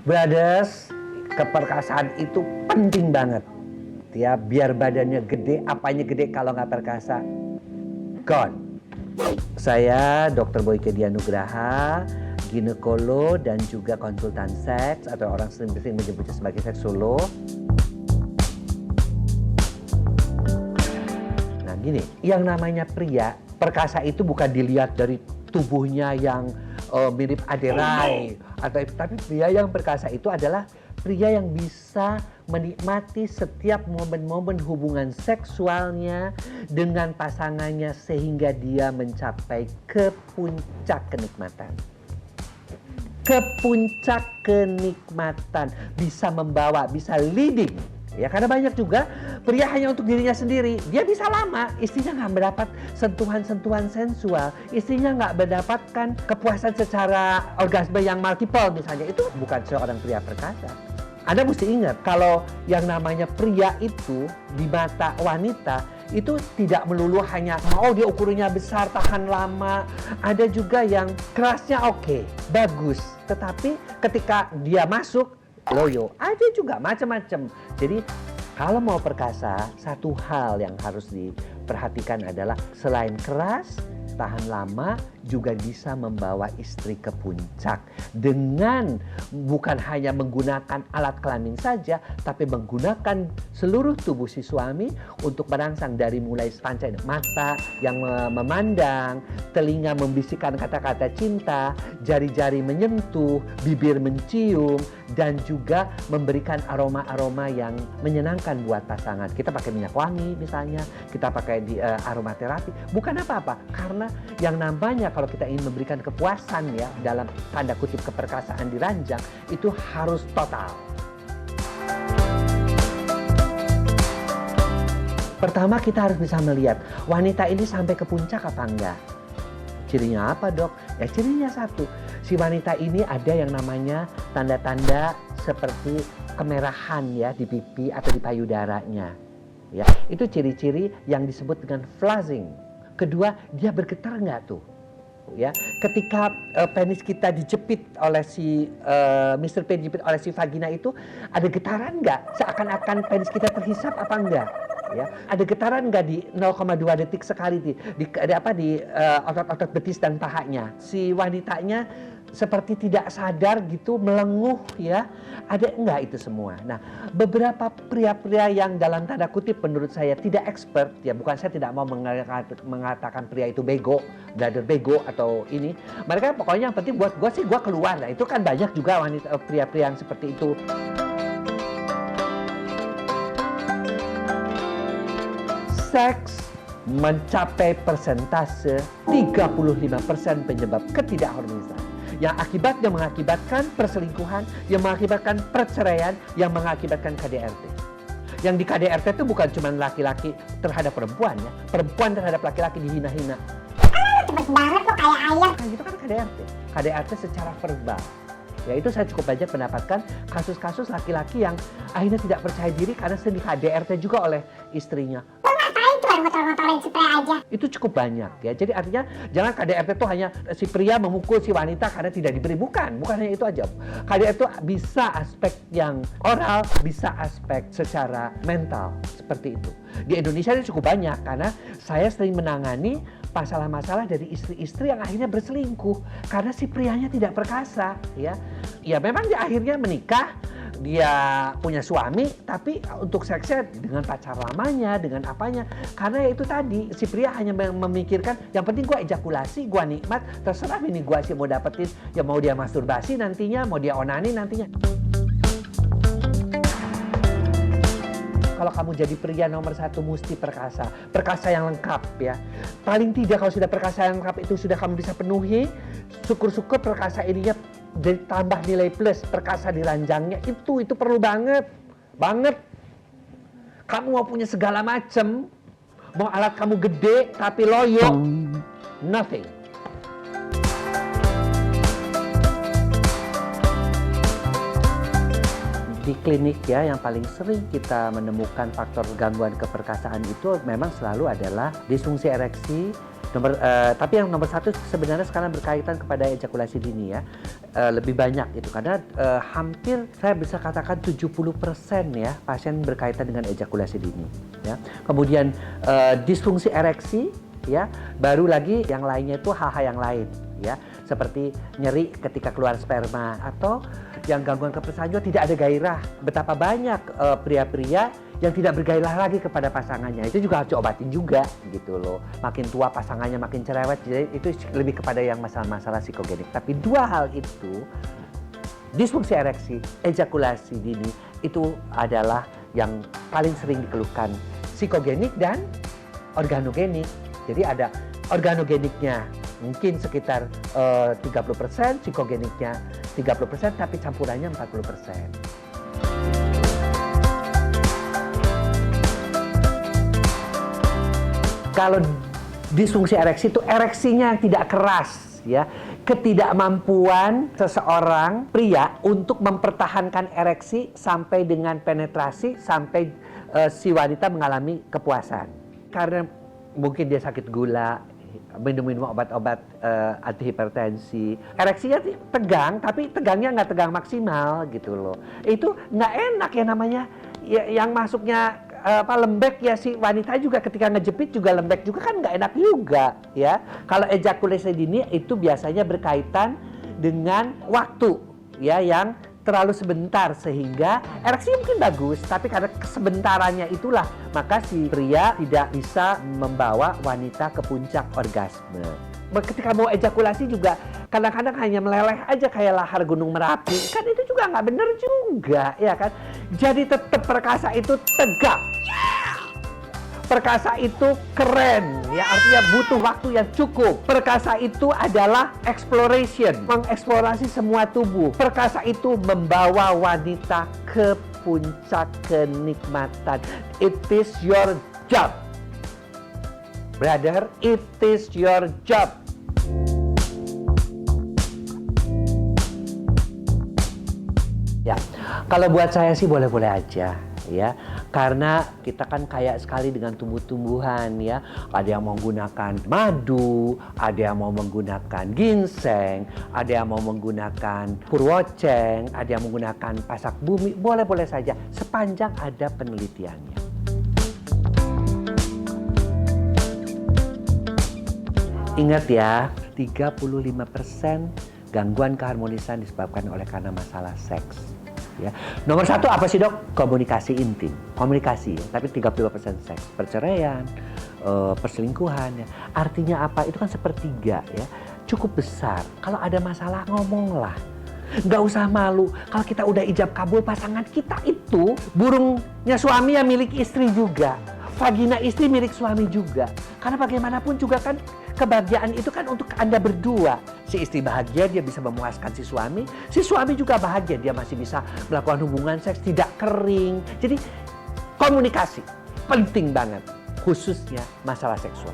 Brothers, keperkasaan itu penting banget. Ya, biar badannya gede, apanya gede kalau nggak perkasa? Gone. Saya Dr. Boyke Dianugraha, ginekolog dan juga konsultan seks atau orang sering menyebutnya sebagai seksolog. Nah gini, yang namanya pria, perkasa itu bukan dilihat dari tubuhnya yang mirip aderai atau itu, tapi pria yang perkasa itu adalah pria yang bisa menikmati setiap momen-momen hubungan seksualnya dengan pasangannya sehingga dia mencapai ke puncak kenikmatan. Ke puncak kenikmatan, bisa membawa, bisa leading. Ya, karena banyak juga pria hanya untuk dirinya sendiri. Dia bisa lama, istrinya nggak mendapat sentuhan-sentuhan sensual. Istrinya nggak mendapatkan kepuasan secara orgasme yang multiple misalnya. Itu bukan seorang pria perkasa. Anda mesti ingat, kalau yang namanya pria itu di mata wanita, itu tidak melulu hanya, oh dia ukurannya besar, tahan lama. Ada juga yang kerasnya oke, bagus. Tetapi ketika dia masuk, loyo, ada juga macam-macam. Jadi kalau mau perkasa, satu hal yang harus diperhatikan adalah selain keras, tahan lama, juga bisa membawa istri ke puncak dengan bukan hanya menggunakan alat kelamin saja, tapi menggunakan seluruh tubuh si suami untuk merangsang dari mulai panca mata yang memandang, telinga membisikkan kata-kata cinta, jari-jari menyentuh, bibir mencium, dan juga memberikan aroma-aroma yang menyenangkan buat pasangan. Kita pakai minyak wangi misalnya, kita pakai di aromaterapi, bukan apa-apa, karena yang namanya kalau kita ingin memberikan kepuasan ya dalam tanda kutip keperkasaan di ranjang itu harus total. Pertama kita harus bisa melihat wanita ini sampai ke puncak apa enggak. Cirinya apa dok? Ya cirinya satu, si wanita ini ada yang namanya tanda-tanda seperti kemerahan ya di pipi atau di payudaranya. Ya, itu ciri-ciri yang disebut dengan flushing. Kedua, dia bergetar nggak tuh? Ya, ketika penis kita dijepit oleh si Mr. P dijepit oleh si vagina itu ada getaran nggak? Seakan-akan penis kita terhisap apa enggak? Ya, ada getaran nggak di 0,2 detik sekali di otot-otot betis dan pahanya? Si wanitanya seperti tidak sadar gitu melenguh ya, ada enggak itu semua? Nah, beberapa pria-pria yang dalam tanda kutip menurut saya tidak expert ya, bukan saya tidak mau mengatakan pria itu bego, brother bego atau ini, mereka pokoknya yang penting buat gue sih gue keluar. Nah itu kan banyak juga wanita pria-pria yang seperti itu. Seks mencapai persentase 35% penyebab ketidakharmonisan. Yang akibatnya mengakibatkan perselingkuhan, yang mengakibatkan perceraian, yang mengakibatkan KDRT. Yang di KDRT itu bukan cuma laki-laki terhadap perempuan ya, perempuan terhadap laki-laki dihina-hina. Cepet banget kok kayak ayam. Nah itu kan KDRT. KDRT secara verbal. Ya itu saya cukup banyak mendapatkan kasus-kasus laki-laki yang akhirnya tidak percaya diri karena sering di KDRT juga oleh istrinya. Ngotol-ngotolin spray aja. Itu cukup banyak ya. Jadi artinya jangan KDRT itu hanya si pria memukul si wanita karena tidak diberi. Bukan hanya itu aja. KDRT itu bisa aspek yang oral, bisa aspek secara mental seperti itu. Di Indonesia ini cukup banyak karena saya sering menangani masalah-masalah dari istri-istri yang akhirnya berselingkuh karena si prianya tidak perkasa ya. Ya memang dia akhirnya menikah, dia punya suami, tapi untuk seksnya dengan pacar lamanya, dengan apanya. Karena itu tadi, si pria hanya memikirkan, yang penting gua ejakulasi, gua nikmat, terserah ini gua sih mau dapetin, ya mau dia masturbasi nantinya, mau dia onani nantinya. Kalau kamu jadi pria nomor satu mesti perkasa. Perkasa yang lengkap ya. Paling tidak kalau sudah perkasa yang lengkap itu sudah kamu bisa penuhi, syukur-syukur perkasa ininya ditambah nilai plus, perkasa di ranjangnya itu perlu banget. Kamu mau punya segala macam, mau alat kamu gede tapi loyo, nothing. Di klinik ya yang paling sering kita menemukan faktor gangguan keperkasaan itu memang selalu adalah disfungsi ereksi, Tapi yang nomor satu sebenarnya sekarang berkaitan kepada ejakulasi dini ya. lebih banyak itu karena hampir saya bisa katakan 70% ya pasien berkaitan dengan ejakulasi dini ya. Kemudian disfungsi ereksi ya, baru lagi yang lainnya itu hal-hal yang lain ya, seperti nyeri ketika keluar sperma atau yang gangguan kepercayaan tidak ada gairah. Betapa banyak pria-pria yang tidak bergairah lagi kepada pasangannya, itu juga harus diobatin juga gitu loh. Makin tua pasangannya makin cerewet, jadi itu lebih kepada yang masalah-masalah psikogenik. Tapi dua hal itu, disfungsi ereksi, ejakulasi dini, itu adalah yang paling sering dikeluhkan, psikogenik dan organogenik. Jadi ada organogeniknya mungkin sekitar 30%, psikogeniknya 30%, tapi campurannya 40%. Kalau disfungsi ereksi itu ereksinya yang tidak keras ya, ketidakmampuan seseorang pria untuk mempertahankan ereksi sampai dengan penetrasi sampai si wanita mengalami kepuasan. Karena mungkin dia sakit gula, minum obat-obat anti hipertensi, ereksinya tegang, tapi tegangnya nggak tegang maksimal gitu loh. Itu nggak enak ya namanya, ya, yang masuknya lembek ya, si wanita juga ketika ngejepit juga lembek juga kan nggak enak juga ya. Kalau ejakulasi dini itu biasanya berkaitan dengan waktu ya yang terlalu sebentar sehingga ereksi mungkin bagus, tapi karena kesebentarannya itulah maka si pria tidak bisa membawa wanita ke puncak orgasme. Ketika mau ejakulasi juga kadang-kadang hanya meleleh aja kayak lahar gunung Merapi, kan itu juga nggak bener juga ya kan. Jadi tetap perkasa itu tegak, perkasa itu keren ya, artinya butuh waktu yang cukup. Perkasa itu adalah exploration, mengeksplorasi semua tubuh. Perkasa itu membawa wanita ke puncak kenikmatan. It is your job, brother, it is your job. Ya, kalau buat saya sih boleh-boleh aja ya, karena kita kan kaya sekali dengan tumbuh-tumbuhan ya. Ada yang mau menggunakan madu, ada yang mau menggunakan ginseng, ada yang mau menggunakan purwoceng, ada yang menggunakan pasak bumi, boleh-boleh saja sepanjang ada penelitiannya. Ingat ya, 35% gangguan keharmonisan disebabkan oleh karena masalah seks. Ya. Nomor satu apa sih dok? Komunikasi intim, komunikasi ya. Tapi 30% seks, perceraian, perselingkuhan ya. Artinya apa? Itu kan sepertiga ya, cukup besar. Kalau ada masalah ngomonglah, nggak usah malu. Kalau kita udah ijab kabul, pasangan kita itu burungnya suami yang milik istri juga, vagina istri milik suami juga. Karena bagaimanapun juga kan kebahagiaan itu kan untuk Anda berdua. Si istri bahagia, dia bisa memuaskan si suami juga bahagia, dia masih bisa melakukan hubungan seks tidak kering. Jadi komunikasi penting banget, khususnya masalah seksual.